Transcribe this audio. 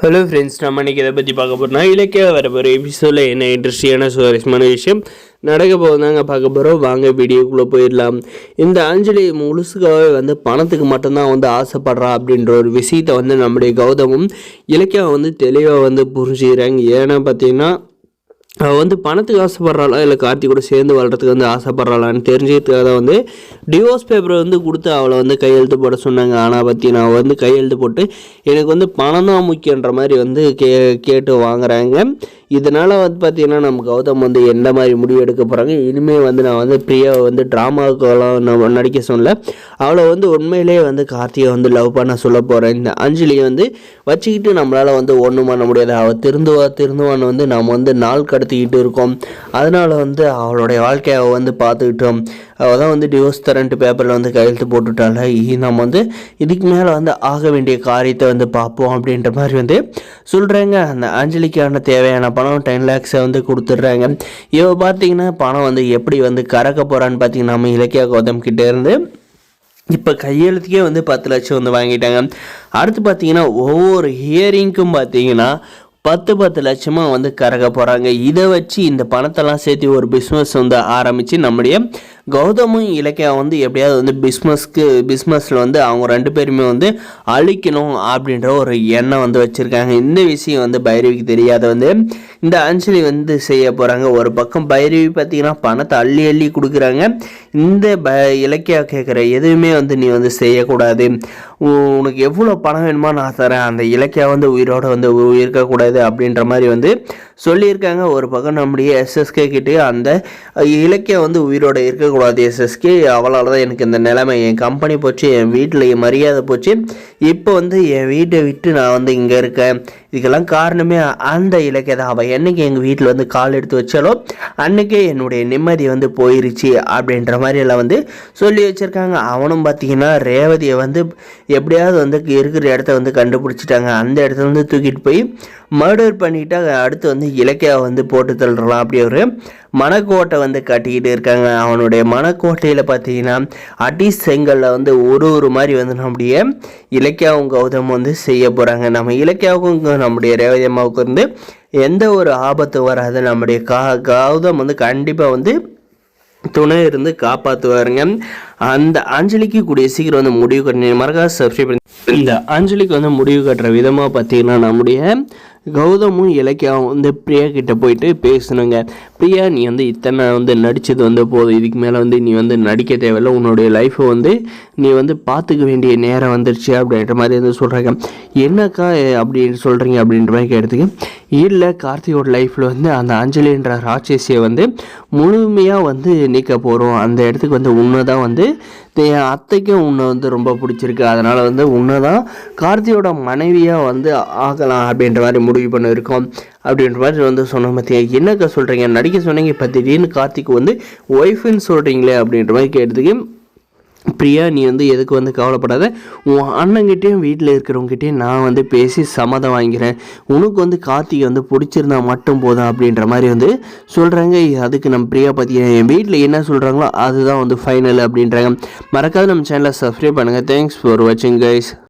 Hello friends, நம்ம இன்றைக்கி இதை பற்றி பார்க்க போகிறோம்னா இலக்கிய வரப்போகிற எபிசோடில் என்ன இன்ட்ரெஸ்டிங்கான சுவாரஸ்யமான விஷயம் நடக்க போகுதாங்க பார்க்க போகிறோம். வாங்க வீடியோக்குள்ளே போயிடலாம். இந்த அஞ்சலி முழுசுக்காகவே பணத்துக்கு மட்டும்தான் ஆசைப்படுறா அப்படின்ற ஒரு விஷயத்தை நம்முடைய கௌதமும் இலக்கியம் தெளிவாக புரிஞ்சுக்கிறாங்க. ஏன்னா பார்த்தீங்கன்னா அவள் பணத்துக்கு ஆசைப்படுறாளா இல்லை கார்த்தி கூட சேர்ந்து வாழ்கிறதுக்கு ஆசைப்படுறாளான்னு தெரிஞ்சுக்கிறதுக்காக தான் டிவோர்ஸ் பேப்பரை கொடுத்து அவளை கையெழுத்து போட சொன்னாங்க. ஆனால் நான் கையெழுத்து போட்டு எனக்கு பணம் தான் முக்கியன்ற மாதிரி கேட்டு வாங்குறாங்க. இதனால் பார்த்தீங்கன்னா நம்ம கௌதம் எந்த மாதிரி முடிவு எடுக்க போகிறாங்க. இனிமேல் நான் பிரியாவை ட்ராமாவுக்கெல்லாம் நடிக்க சொல்லலை, அவளை உண்மையிலேயே கார்த்தியை லவ் பண்ண சொல்ல போகிறேன். இந்த அஞ்சலியை வச்சுக்கிட்டு நம்மளால் ஒன்றும் பண்ண முடியாது. அவள் திருந்துவான்னு நம்ம நாள் கடத்திக்கிட்டு இருக்கோம். அதனால் அவளுடைய வாழ்க்கையை அவள் பார்த்துக்கிட்டோம். அவள் தான் டிவோர்ஸ் தரன்ட்டு பேப்பரில் கையெழுத்து போட்டுட்டால, நம்ம இதுக்கு மேலே ஆக வேண்டிய காரியத்தை பார்ப்போம் அப்படின்ற மாதிரி சொல்கிறாங்க. அந்த அஞ்சலிக்கான தேவையான பணம் 10 lakhs கொடுத்துட்றாங்க. இவ பார்த்தீங்கன்னா பணம் எப்படி கறக்க போகிறான்னு பார்த்தீங்கன்னா நம்ம இலக்கிய கௌதம் கிட்டே இருந்து இப்போ கையெழுத்துக்கே 10 லட்சம் வாங்கிட்டாங்க. அடுத்து பார்த்தீங்கன்னா ஒவ்வொரு ஹியரிங்க்கும் பார்த்தீங்கன்னா 10 லட்சமாக கறக்க போகிறாங்க. இதை வச்சு இந்த பணத்தெல்லாம் சேர்த்து ஒரு பிஸ்னஸ் ஆரம்பித்து நம்முடைய கௌதமும் இலக்கியா எப்படியாவது பிஸ்னஸில் அவங்க 2 பேருமே அழிக்கணும் அப்படின்ற ஒரு எண்ணம் வச்சுருக்காங்க. இந்த விஷயம் பைரவிக்கு தெரியாத இந்த அஞ்சலி செய்ய போகிறாங்க. ஒரு பக்கம் பைரவி பார்த்திங்கன்னா பணத்தை அள்ளி அள்ளி கொடுக்குறாங்க. இந்த இலக்கியா கேட்குற எதுவுமே நீ செய்யக்கூடாது, உனக்கு எவ்வளோ பணம் வேணுமா நான் தரேன், அந்த இலக்கியா உயிரோடு இருக்கக்கூடாது அப்படின்ற மாதிரி சொல்லியிருக்காங்க. ஒரு பக்கம் நம்முடைய எஸ்எஸ்கே கிட்டே அந்த இலக்கியா உயிரோடு இருக்கக்கூடாது, எஸ்எஸ்கே அவளால் தான் எனக்கு இந்த நிலைமை, என் கம்பெனி போச்சு, என் வீட்டில் என் மரியாதை போச்சு, இப்போ என் வீட்டை விட்டு நான் இங்கே இருக்கேன், இதுக்கெல்லாம் காரணமே அந்த இலக்கிய தான். அவள் என்றைக்கு எங்கள் வீட்டில் கால் எடுத்து வச்சாலோ அன்றைக்கே என்னுடைய நிம்மதி போயிருச்சு அப்படின்ற மாதிரி எல்லாம் சொல்லி வச்சுருக்காங்க. அவனும் பார்த்திங்கன்னா ரேவதியை எப்படியாவது இருக்கிற இடத்த கண்டுபிடிச்சிட்டாங்க. அந்த இடத்த தூக்கிட்டு போய் மர்டர் பண்ணிட்டா அடுத்து இலக்கியாவை போட்டு தள்ளுறலாம் அப்படி ஒரு மனக்கோட்டை கட்டிக்கிட்டு இருக்காங்க. அவனுடைய மனக்கோட்டையில் பார்த்தீங்கன்னா அடி செங்கல்ல ஒரு மாதிரி நம்முடைய இலக்கியாவும் கௌதம் செய்ய போகிறாங்க. நம்ம இலக்கியாவுக்கும் நம்முடைய ரேவதி அம்மாவுக்கு எந்த ஒரு ஆபத்து வராது. நம்முடைய கௌதம் கண்டிப்பாக துணை இருந்து காப்பாற்றுவாருங்க. அந்த அஞ்சலிக்கு கூடிய சீக்கிரம் முடிவு கட்ட மறக்காத சப்ஸ்கிரைப் பண்ணி. இந்த அஞ்சலிக்கு முடிவு கட்டுற விதமாக பார்த்தீங்கன்னா நம்முடைய கௌதமும் இலக்கியாவும் பிரியா கிட்ட போயிட்டு பேசணுங்க. பிரியா, நீ இத்தனை நடித்தது போதும், இதுக்கு மேலே நீ நடிக்க தேவையில்லை, உன்னுடைய லைஃப்பை நீ பார்த்துக்க வேண்டிய நேரம் வந்துருச்சு அப்படின்ற மாதிரி சொல்கிறாங்க. என்னக்கா அப்படின்னு சொல்கிறீங்க அப்படின்ற மாதிரி கேட்டதுக்கு, இல்லை கார்த்தியோட லைஃப்பில் அந்த அஞ்சலின்ற ராட்சசியை முழுமையாக நீக்க போகிறோம், அந்த இடத்துக்கு உன்னை தான் என் அத்தைக்கும் உன்னை ரொம்ப பிடிச்சிருக்கு, அதனால் உன்னை தான் கார்த்தியோட மனைவியாக ஆகலாம் அப்படின்ற மாதிரி முடிவு பண்ண இருக்கோம் அப்படின்ற மாதிரி சொன்ன பற்றியா. என்னக்கா சொல்கிறீங்க, நடிக்க சொன்னீங்க, இப்போ திடீர்னு கார்த்திக்கு ஒய்ஃபுன்னு சொல்கிறீங்களே அப்படின்ற மாதிரி கேட்டதுக்கு, பிரியா நீ எதுக்கு கவலைப்படாத, உன் அண்ணங்கிட்டேயும் வீட்டில் இருக்கிறவங்ககிட்டையும் நான் பேசி சம்மதம் வாங்கிறேன், உனக்கு கார்த்திகை பிடிச்சிருந்தா மட்டும் போதும் அப்படின்ற மாதிரி சொல்கிறாங்க. அதுக்கு நம்ம பிரியா பற்றி என் வீட்டில் என்ன சொல்கிறாங்களோ அதுதான் ஃபைனல் அப்படின்றாங்க. மறக்காத நம்ம சேனலை சப்ஸ்கிரைப் பண்ணுங்கள். தேங்க்ஸ் ஃபார் வாட்சிங் கைஸ்.